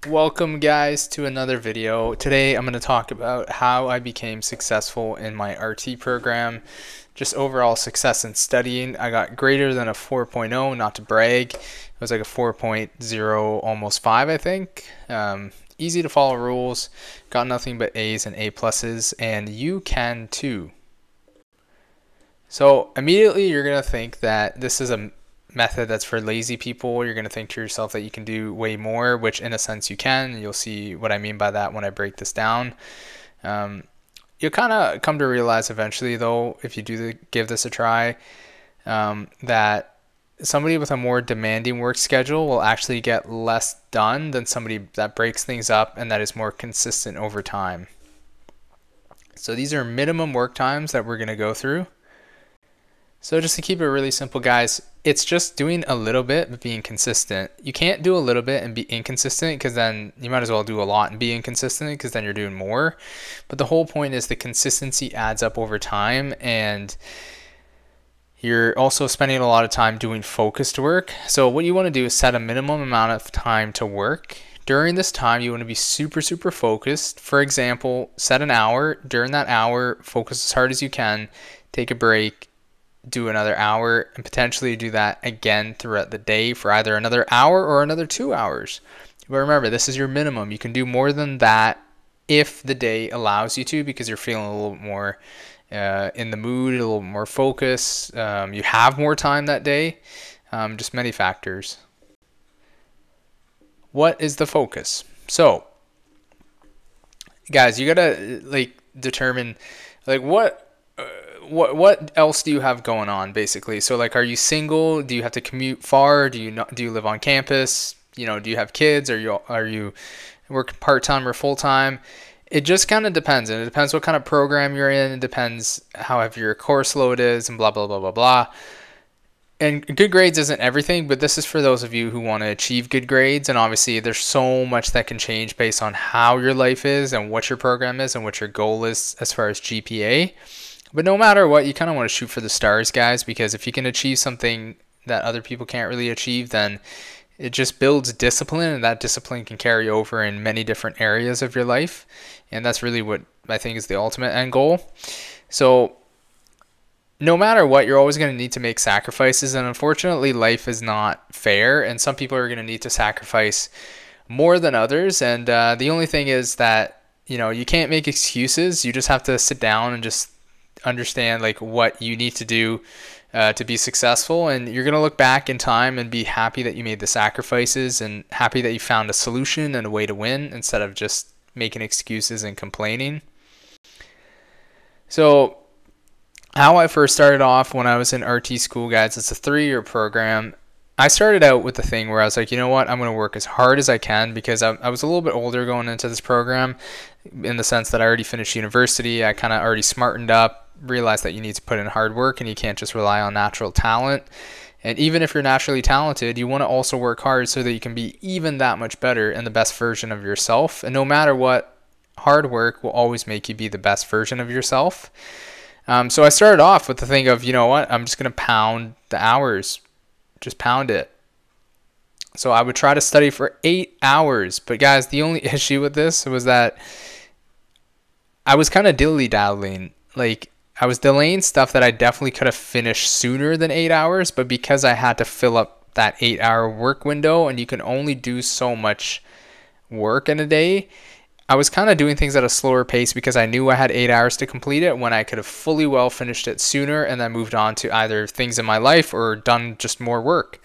Welcome guys to another video. Today I'm going to talk about how I became successful in my RT program. Just overall success in studying. I got greater than a 4.0, not to brag. It was like a 4.0, almost 5 I think. Easy to follow rules. Got nothing but A's and A pluses, and you can too. So immediately you're going to think that this is a method that's for lazy people. You're going to think to yourself that you can do way more, which in a sense you can. You'll see what I mean by that when I break this down. You'll kind of come to realize eventually though, if you do give this a try, that somebody with a more demanding work schedule will actually get less done than somebody that breaks things up and that is more consistent over time. So these are minimum work times that we're going to go through. So just to keep it really simple, guys, it's just doing a little bit but being consistent. You can't do a little bit and be inconsistent, because then you might as well do a lot and be inconsistent, because then you're doing more. But the whole point is the consistency adds up over time, and you're also spending a lot of time doing focused work. So what you want to do is set a minimum amount of time to work. During this time, you want to be super focused. For example, set an hour. During that hour, focus as hard as you can, take a break, do another hour, and potentially do that again throughout the day for either another hour or another 2 hours. But remember, this is your minimum. You can do more than that if the day allows you to, because you're feeling a little bit more in the mood, a little more focus. You have more time that day. Just many factors. What is the focus? So guys, you gotta determine what else do you have going on, basically. So are you single? Do you have to commute far? Do you live on campus? Do you have kids? Are you working part-time or full-time? It just kind of depends, and it depends what kind of program you're in. It depends how heavy your course load is, and blah blah blah blah blah. And good grades isn't everything, but this is for those of you who want to achieve good grades. And obviously there's so much that can change based on how your life is and what your program is and what your goal is as far as GPA. But no matter what, you kind of want to shoot for the stars, guys, because if you can achieve something that other people can't really achieve, then it just builds discipline, and that discipline can carry over in many different areas of your life. And that's really what I think is the ultimate end goal. So no matter what, you're always going to need to make sacrifices, and unfortunately life is not fair, and some people are going to need to sacrifice more than others. And the only thing is that you can't make excuses. You just have to sit down and just understand what you need to do to be successful, and you're going to look back in time and be happy that you made the sacrifices and happy that you found a solution and a way to win instead of just making excuses and complaining. So how I first started off when I was in RT school, guys, it's a 3-year program. I started out with the thing where I was like, you know what, I'm going to work as hard as I can, because I was a little bit older going into this program, in the sense that I already finished university. I kind of already smartened up, realized that you need to put in hard work and you can't just rely on natural talent. And even if you're naturally talented, you want to also work hard so that you can be even that much better and the best version of yourself. And no matter what, hard work will always make you be the best version of yourself. So I started off with the thing of, you know what, I'm just going to pound the hours. Just pound it. So I would try to study for 8 hours. But guys, the only issue with this was that I was kind of dilly-daddling. I was delaying stuff that I definitely could have finished sooner than 8 hours, but because I had to fill up that 8-hour work window, and you can only do so much work in a day, I was kind of doing things at a slower pace because I knew I had 8 hours to complete it, when I could have fully well finished it sooner and then moved on to either things in my life or done just more work.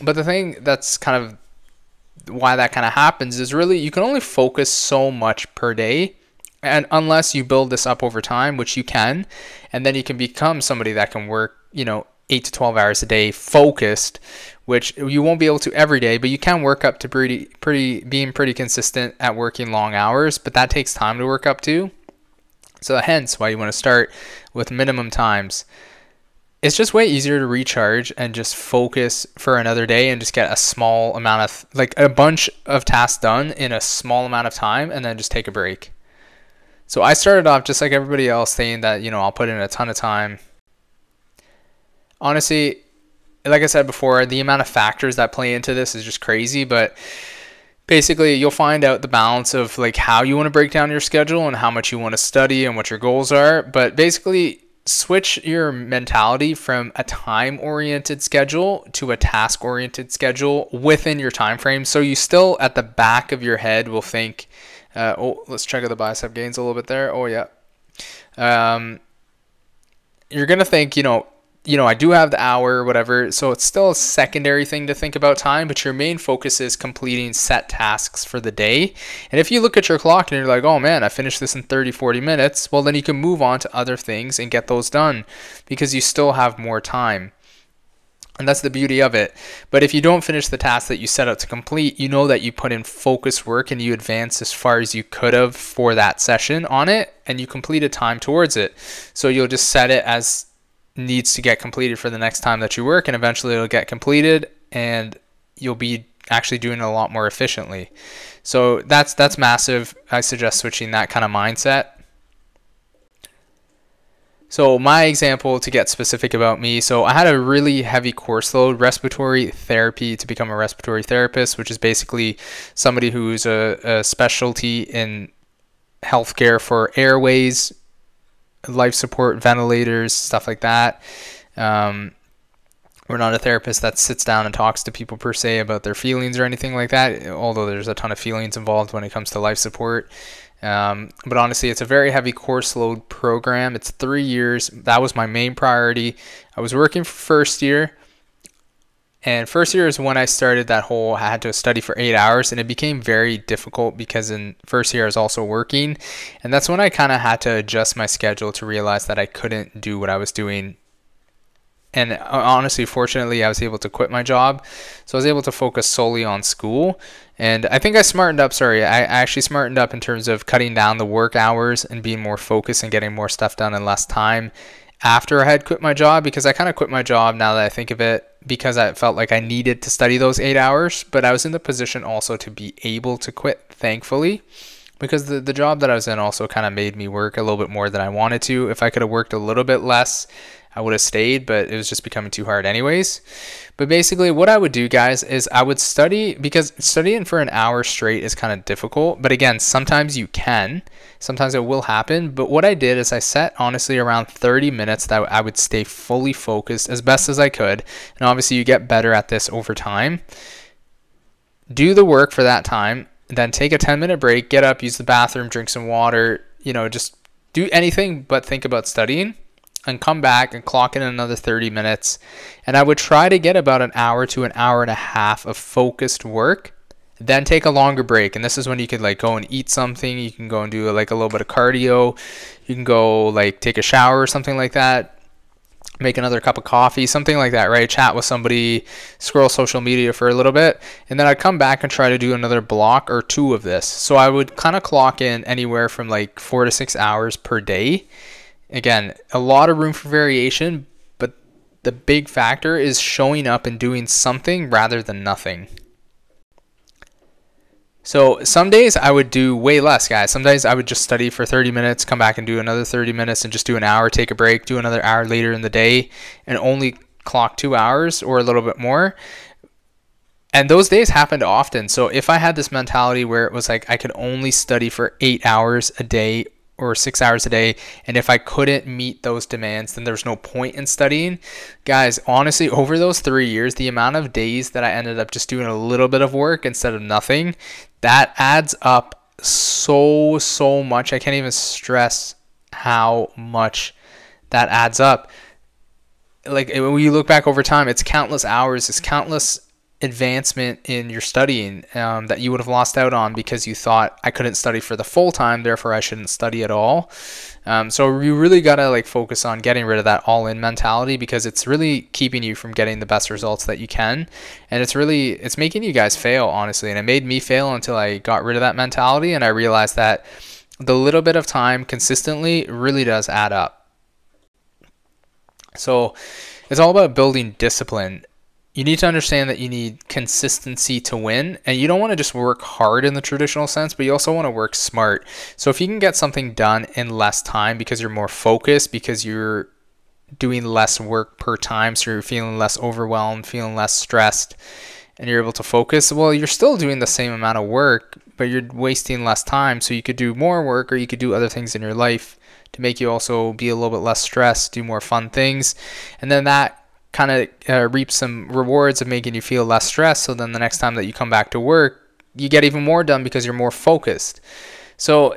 But the thing that's kind of why that kind of happens is really you can only focus so much per day. And unless you build this up over time, which you can, and then you can become somebody that can work, 8 to 12 hours a day focused, which you won't be able to every day, but you can work up to being pretty consistent at working long hours, but that takes time to work up to. So hence why you want to start with minimum times. It's just way easier to recharge and just focus for another day and just get a small amount of, a bunch of tasks done in a small amount of time, and then just take a break. So I started off just like everybody else, saying that, I'll put in a ton of time. Honestly, like I said before, the amount of factors that play into this is just crazy, but Basically, you'll find out the balance of like how you want to break down your schedule and how much you want to study and what your goals are. But basically, switch your mentality from a time-oriented schedule to a task-oriented schedule within your time frame. So you still at the back of your head will think, oh, let's check out the bicep gains a little bit there. Oh yeah. You're gonna think, I do have the hour or whatever, so it's still a secondary thing to think about time, but your main focus is completing set tasks for the day. And if you look at your clock and you're like, oh man, I finished this in 30, 40 minutes, well then you can move on to other things and get those done because you still have more time. And that's the beauty of it. But if you don't finish the task that you set out to complete, you know that you put in focused work and you advance as far as you could have for that session on it, and you completed time towards it. So you'll just set it as needs to get completed for the next time that you work, and eventually it'll get completed and you'll be actually doing it a lot more efficiently. So that's massive. I suggest switching that kind of mindset. So my example, to get specific about me, so I had a really heavy course load, respiratory therapy, to become a respiratory therapist, which is basically somebody who's a specialty in healthcare for airways, life support, ventilators, stuff like that. We're not a therapist that sits down and talks to people per se about their feelings or anything like that, although there's a ton of feelings involved when it comes to life support. But honestly, it's a very heavy course load program. It's 3 years. That was my main priority. I was working for first year, and first year is when I started that whole, I had to study for 8 hours, and it became very difficult because in first year I was also working, and that's when I kind of had to adjust my schedule to realize that I couldn't do what I was doing. And honestly, fortunately, I was able to quit my job, so I was able to focus solely on school. And I think I actually smartened up in terms of cutting down the work hours and being more focused and getting more stuff done in less time after I had quit my job, because I kind of quit my job, now that I think of it, because I felt like I needed to study those 8 hours, but I was in the position also to be able to quit, thankfully, because the job that I was in also kind of made me work a little bit more than I wanted to. If I could have worked a little bit less, I would have stayed, but it was just becoming too hard anyways. But basically what I would do, guys, is I would study, because studying for an hour straight is kind of difficult. But again, sometimes you can, sometimes it will happen. But what I did is I set honestly around 30 minutes that I would stay fully focused as best as I could. And obviously you get better at this over time. Do the work for that time, then take a 10-minute break, get up, use the bathroom, drink some water, just do anything but think about studying, and come back and clock in another 30 minutes. And I would try to get about an hour to an hour and a half of focused work, then take a longer break. And this is when you could go and eat something. You can go and do a little bit of cardio. You can go take a shower or something like that. Make another cup of coffee, something like that, right? Chat with somebody, scroll social media for a little bit. And then I'd come back and try to do another block or 2 of this. So I would kind of clock in anywhere from 4 to 6 hours per day. Again, a lot of room for variation, but the big factor is showing up and doing something rather than nothing. So some days I would do way less, guys. Some days I would just study for 30 minutes, come back and do another 30 minutes and just do an hour, take a break, do another hour later in the day, and only clock 2 hours or a little bit more. And those days happened often. So if I had this mentality where it was I could only study for 8 hours a day or 6 hours a day, and if I couldn't meet those demands, then there's no point in studying. Guys, honestly, over those 3 years, the amount of days that I ended up just doing a little bit of work instead of nothing, that adds up so much. I can't even stress how much that adds up. When you look back over time, it's countless hours, it's countless advancement in your studying that you would have lost out on because you thought I couldn't study for the full time, therefore I shouldn't study at all. So you really gotta focus on getting rid of that all-in mentality, because it's really keeping you from getting the best results that you can, and it's making you guys fail, honestly. And it made me fail until I got rid of that mentality, and I realized that the little bit of time consistently really does add up. So it's all about building discipline. You need to understand that you need consistency to win, and you don't want to just work hard in the traditional sense, but you also want to work smart. So if you can get something done in less time because you're more focused, because you're doing less work per time, so you're feeling less overwhelmed, feeling less stressed, and you're able to focus, well, you're still doing the same amount of work, but you're wasting less time. So you could do more work, or you could do other things in your life to make you also be a little bit less stressed, do more fun things. And then that kind of reaps some rewards of making you feel less stressed. So then the next time that you come back to work, you get even more done because you're more focused. So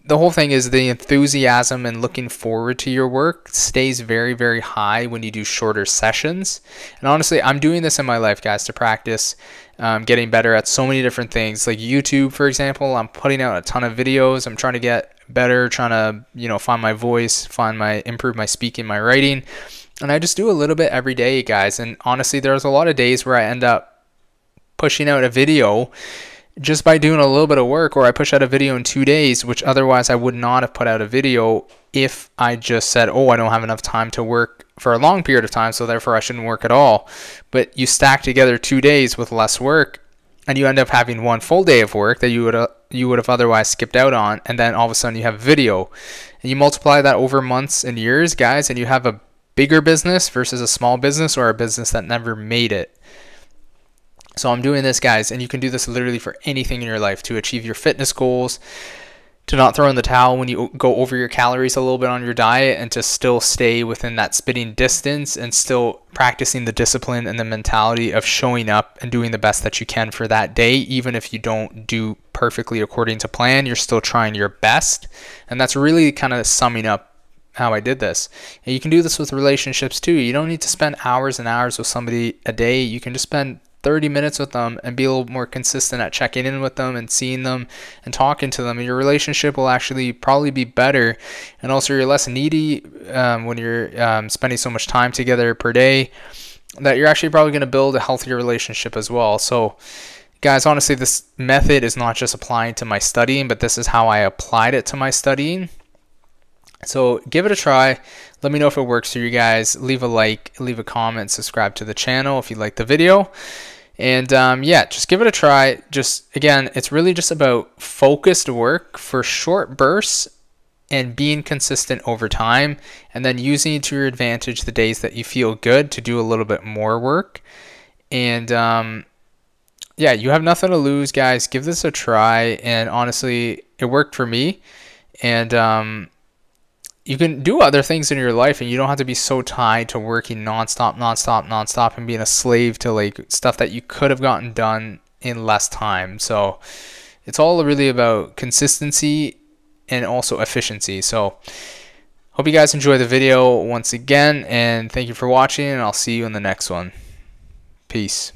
the whole thing is the enthusiasm and looking forward to your work stays very, very high when you do shorter sessions. And honestly, I'm doing this in my life, guys, to practice getting better at so many different things. Like YouTube, for example, I'm putting out a ton of videos. I'm trying to get better, trying to, find my voice, improve my speaking, my writing. And I just do a little bit every day, guys. And honestly, there's a lot of days where I end up pushing out a video just by doing a little bit of work, or I push out a video in 2 days, which otherwise I would not have put out a video if I just said, oh, I don't have enough time to work for a long period of time, so therefore I shouldn't work at all. But you stack together 2 days with less work, and you end up having one full day of work that you would have otherwise skipped out on, and then all of a sudden you have video. And you multiply that over months and years, guys, and you have a bigger business versus a small business, or a business that never made it. So I'm doing this, guys, and you can do this literally for anything in your life to achieve your fitness goals, to not throw in the towel when you go over your calories a little bit on your diet, and to still stay within that spitting distance, and still practicing the discipline and the mentality of showing up and doing the best that you can for that day. Even if you don't do perfectly according to plan, you're still trying your best. And that's really kind of summing up how I did this. And you can do this with relationships too. You don't need to spend hours and hours with somebody a day. You can just spend 30 minutes with them and be a little more consistent at checking in with them and seeing them and talking to them, and your relationship will actually probably be better. And also you're less needy when you're spending so much time together per day, that you're actually probably going to build a healthier relationship as well. So guys, honestly, this method is not just applying to my studying, but this is how I applied it to my studying. So give it a try. Let me know if it works for you guys. Leave a like, leave a comment, subscribe to the channel if you like the video. And yeah, just give it a try. Just again, it's really just about focused work for short bursts and being consistent over time, and then using it to your advantage the days that you feel good to do a little bit more work. And yeah, you have nothing to lose, guys. Give this a try. And honestly, it worked for me. And you can do other things in your life, and you don't have to be so tied to working nonstop and being a slave to like stuff that you could have gotten done in less time. So it's all really about consistency and also efficiency. So hope you guys enjoy the video once again, and thank you for watching, and I'll see you in the next one. Peace.